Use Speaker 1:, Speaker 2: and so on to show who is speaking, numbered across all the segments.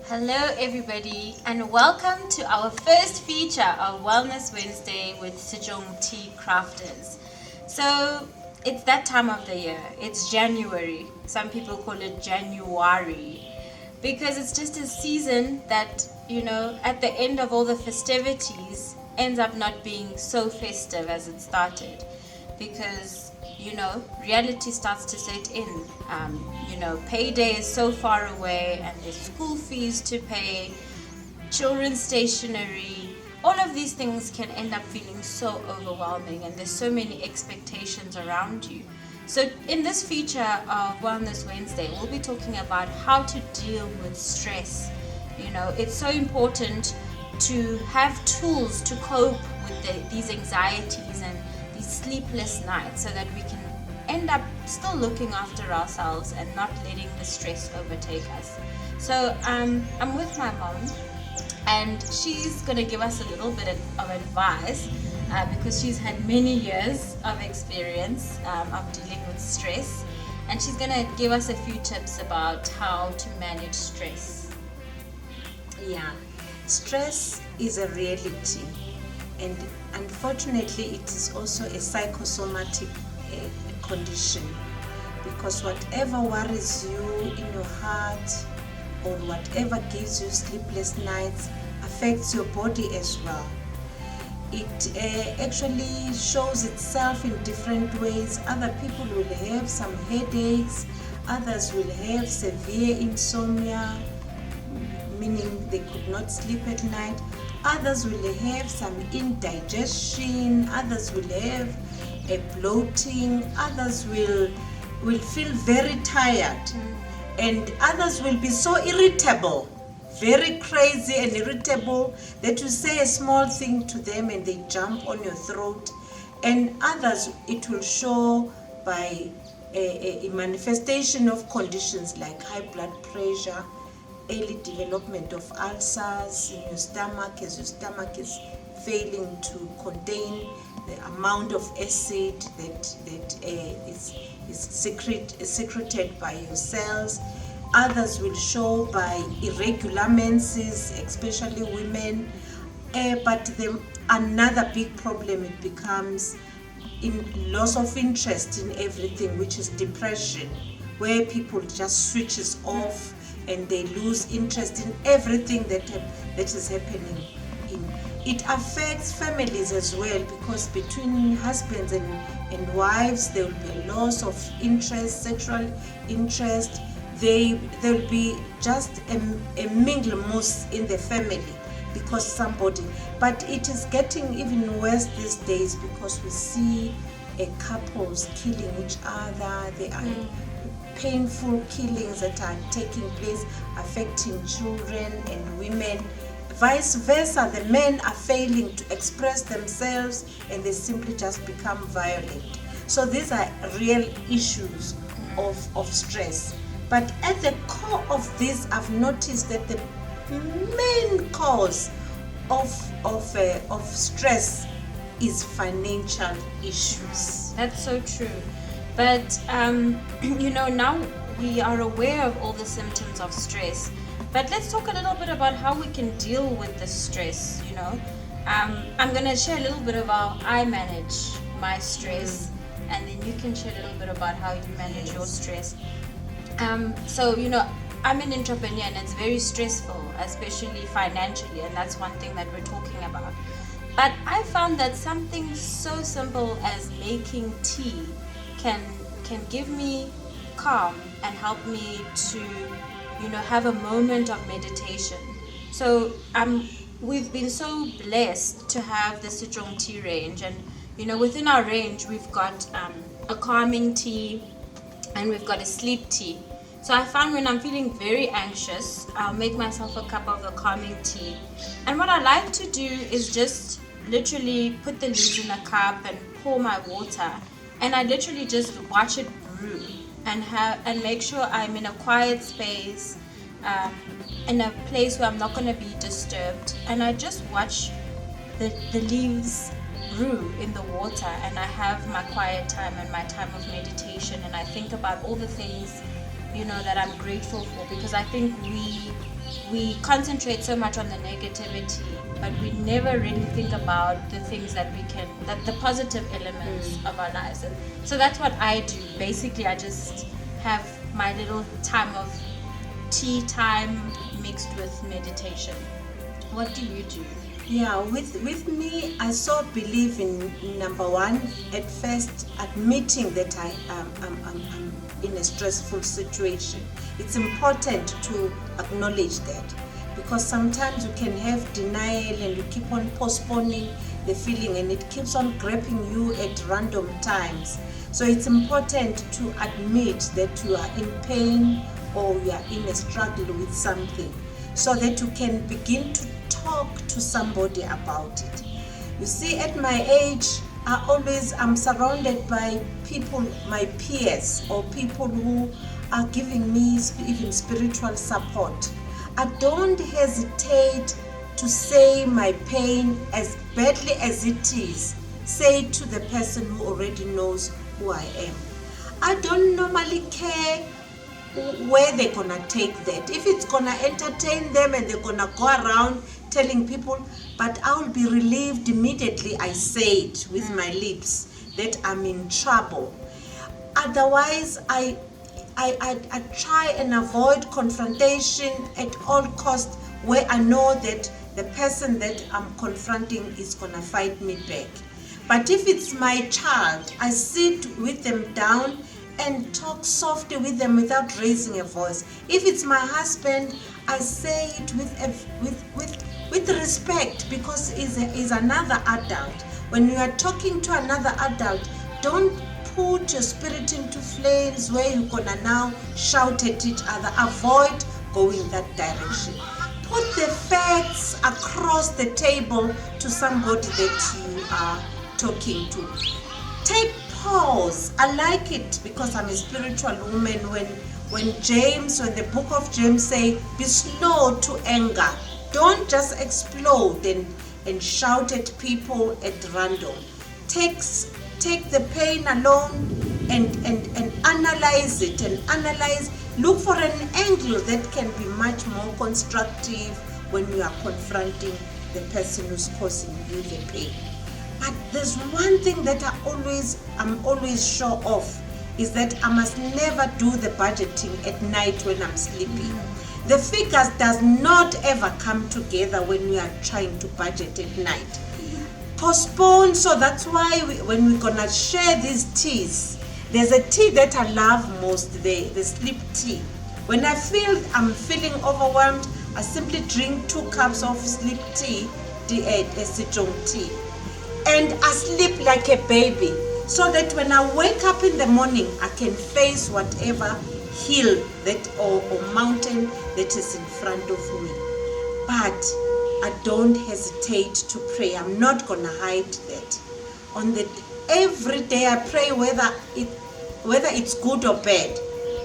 Speaker 1: Hello everybody and welcome to our first feature of Wellness Wednesday with Setšong Tea Crafters. So it's that time of the year. It's January. Some people call it January because it's just a season that, at the end of all the festivities ends up not being so festive as it started because reality starts to set in. Payday is so far away and there's school fees to pay, children's stationery, all of these things can end up feeling so overwhelming and there's so many expectations around you. So in this feature of Wellness Wednesday, we'll be talking about how to deal with stress. It's so important to have tools to cope with these anxieties and these sleepless nights so that we can end up still looking after ourselves and not letting the stress overtake us. So I'm with my mom and she's going to give us a little bit of advice because she's had many years of experience of dealing with stress, and she's going to give us a few tips about how to manage stress.
Speaker 2: Yeah, stress is a reality, and unfortunately it is also a psychosomatic condition, because whatever worries you in your heart or whatever gives you sleepless nights affects your body as well. It actually shows itself in different ways. Other people will have some headaches, others will have severe insomnia, meaning they could not sleep at night. Others will have some indigestion, others will have a bloating, others will feel very tired, and others will be so irritable, very crazy and irritable, that you say a small thing to them and they jump on your throat. And others, it will show by a manifestation of conditions like high blood pressure, early development of ulcers in your stomach as your stomach is failing to contain the amount of acid that is secreted by your cells. Others will show by irregular menses, especially women. But another big problem, it becomes in loss of interest in everything, which is depression, where people just switches off and they lose interest in everything that is happening. It affects families as well, because between husbands and wives there will be a loss of interest, sexual interest. There will be just a mingle-moose in the family because somebody. But it is getting even worse these days because we see couples killing each other. There are painful killings that are taking place, affecting children and women. Vice versa, the men are failing to express themselves and they simply just become violent. So these are real issues of stress. But at the core of this, I've noticed that the main cause of stress is financial issues.
Speaker 1: That's so true. But now we are aware of all the symptoms of stress. But let's talk a little bit about how we can deal with the stress. I'm going to share a little bit of how I manage my stress, and then you can share a little bit about how you manage your stress. So I'm an entrepreneur and it's very stressful, especially financially, and that's one thing that we're talking about. But I found that something so simple as making tea can give me calm and help me to have a moment of meditation. So we've been so blessed to have the Setšong tea range, and within our range we've got a calming tea and we've got a sleep tea. So I found when I'm feeling very anxious, I'll make myself a cup of the calming tea, and what I like to do is just literally put the leaves in a cup and pour my water, and I literally just watch it brew and make sure I'm in a quiet space, in a place where I'm not going to be disturbed, and I just watch the leaves brew in the water, and I have my quiet time and my time of meditation, and I think about all the things that I'm grateful for, because I think we concentrate so much on the negativity, but we never really think about the things that the positive elements of our lives. And so that's what I do. Basically, I just have my little time of tea time mixed with meditation. What do you do?
Speaker 2: Yeah, with me, I so believe in number one, at first, admitting that I'm in a stressful situation. It's important to acknowledge that, because sometimes you can have denial and you keep on postponing the feeling and it keeps on grabbing you at random times. So it's important to admit that you are in pain or you are in a struggle with something, so that you can begin to talk to somebody about it. You see, at my age, I'm surrounded by people, my peers, or people who are giving me even spiritual support. I don't hesitate to say my pain, as badly as it is, say it to the person who already knows who I am. I don't normally care where they're gonna take that. If it's gonna entertain them and they're gonna go around telling people, but I will be relieved immediately I say it with my lips that I'm in trouble. Otherwise, I try and avoid confrontation at all costs, where I know that the person that I'm confronting is gonna fight me back. But if it's my child, I sit with them down and talk softly with them without raising a voice. If it's my husband, I say it with respect, because he's another adult. When you are talking to another adult, don't put your spirit into flames where you're gonna now shout at each other. Avoid going that direction. Put the facts across the table to somebody that you are talking to. Take pause. I like it, because I'm a spiritual woman. When the book of James say, be slow to anger. Don't just explode and shout at people at random. Take the pain alone and analyze it, look for an angle that can be much more constructive when you are confronting the person who's causing you the pain. But there's one thing that I'm always sure of, is that I must never do the budgeting at night when I'm sleeping. The figures does not ever come together when we are trying to budget at night. Postpone. So that's why when we're gonna share these teas, there's a tea that I love most, the sleep tea. When I'm feeling overwhelmed, I simply drink 2 cups of sleep tea, Setšong tea, and I sleep like a baby, so that when I wake up in the morning, I can face whatever hill or mountain that is in front of me. But I don't hesitate to pray. I'm not gonna hide that. Every day I pray, whether it's good or bad.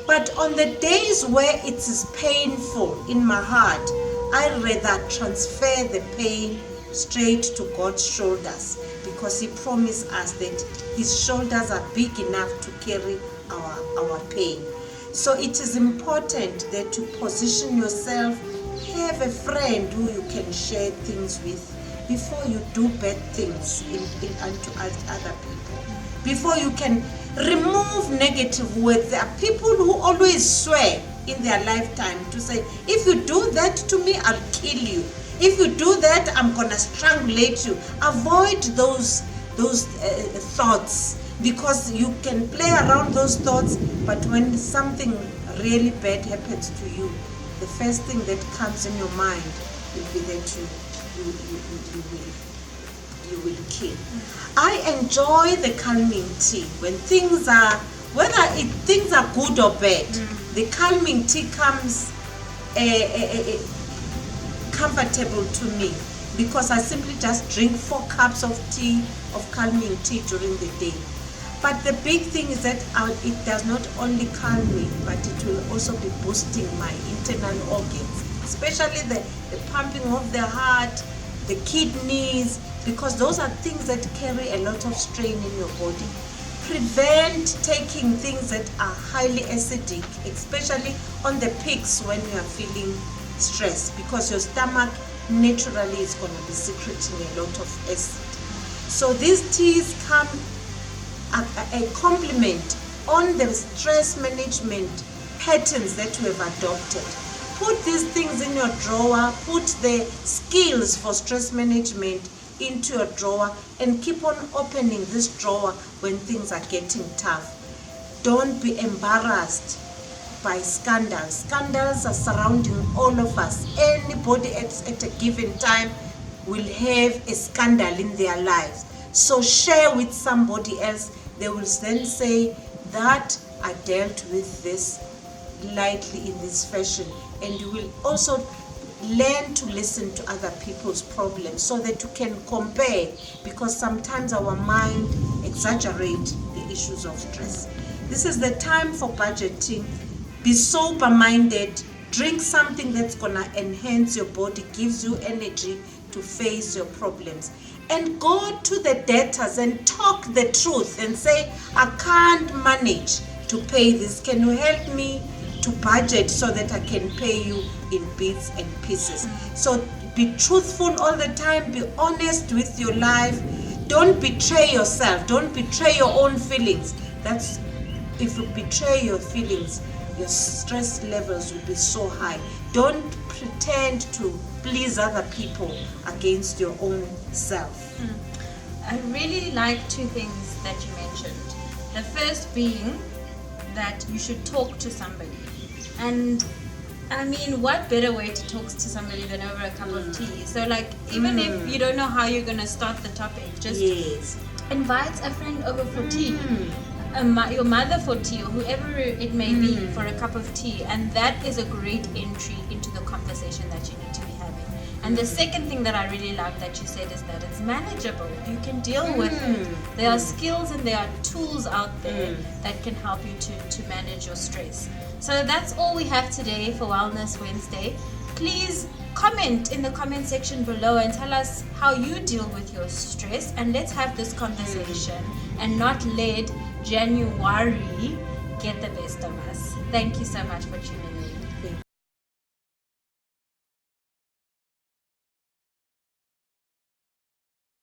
Speaker 2: But on the days where it is painful in my heart, I rather transfer the pain straight to God's shoulders, because He promised us that His shoulders are big enough to carry our pain. So it is important that you position yourself, have a friend who you can share things with before you do bad things unto other people. Before you can remove negative words. There are people who always swear in their lifetime to say, if you do that to me, I'll kill you. If you do that, I'm gonna strangulate you. Avoid those thoughts, because you can play around those thoughts, but when something really bad happens to you, the first thing that comes in your mind will be that you will kill. I enjoy the calming tea when things are, things are good or bad. The calming tea comes comfortable to me, because I simply just drink 4 cups of calming tea during the day. But the big thing is that it does not only calm me, but it will also be boosting my internal organs, especially the pumping of the heart, the kidneys, because those are things that carry a lot of strain in your body. Prevent taking things that are highly acidic, especially on the peaks when you are feeling stressed, because your stomach naturally is going to be secreting a lot of acid. So these teas come a complement on the stress management patterns that you have adopted. Put these things in your drawer, put the skills for stress management into your drawer, and keep on opening this drawer when things are getting tough. Don't be embarrassed by scandals. Scandals are surrounding all of us. Anybody at a given time will have a scandal in their lives. So share with somebody else. They will then say that I dealt with this lightly in this fashion. And you will also learn to listen to other people's problems so that you can compare, because sometimes our mind exaggerates the issues of stress. This is the time for budgeting. Be sober-minded. Drink something that's going to enhance your body, gives you energy to face your problems. And go to the debtors and talk the truth and say, I can't manage to pay this. Can you help me to budget so that I can pay you in bits and pieces? So be truthful all the time. Be honest with your life. Don't betray yourself. Don't betray your own feelings. That's, if you betray your feelings, your stress levels will be so high. Don't pretend to please other people against your own self.
Speaker 1: I really like two things that you mentioned. The first being that you should talk to somebody. And I mean, what better way to talk to somebody than over a cup of tea? So like, even if you don't know how you're going to start the topic, just invite a friend over for tea. Your mother for tea, or whoever it may be, for a cup of tea, and that is a great entry into the conversation that you need to be having. And the second thing that I really love that you said is that it's manageable. You can deal with it. There are skills and there are tools out there that can help you to manage your stress. So that's all we have today for Wellness Wednesday. Please comment in the comment section below and tell us how you deal with your stress, and let's have this conversation and not let January get the best of us. Thank you so much for tuning in.